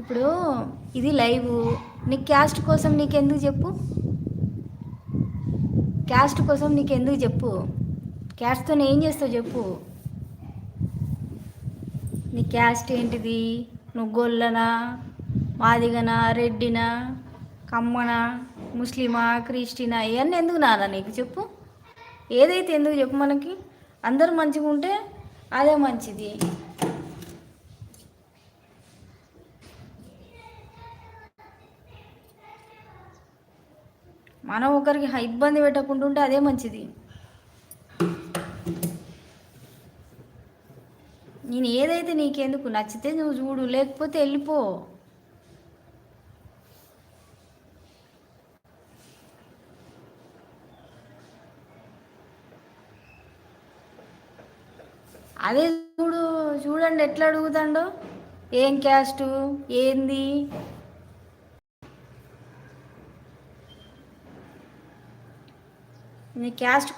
ఇప్పుడు ఇది లైవ్. నీ క్యాస్ట్ కోసం నీకెందుకు చెప్పు? క్యాస్ట్ కోసం నీకెందుకు చెప్పు? క్యాస్ట్తో ఏం చేస్తావు చెప్పు? నీ క్యాస్ట్ ఏంటిది? నువ్వు గొల్లనా, మాదిగనా, రెడ్డినా, కమ్మనా, ముస్లిమా, క్రిస్టినా, ఇవన్నీ ఎందుకు నాన్న నీకు చెప్పు? ఏదైతే ఎందుకు చెప్పు మనకి? అందరూ మంచిగా ఉంటే అదే మంచిది. మనం ఒకరికి ఇబ్బంది పెట్టకుండా ఉంటే అదే మంచిది. నేను ఏదైతే నీకెందుకు, నచ్చితే నువ్వు చూడు, లేకపోతే వెళ్ళిపో. అదే చూడు, చూడండి ఎట్లా అడుగుతాడో. ఏం క్యాస్టు ఏంది? నీ క్యాస్ట్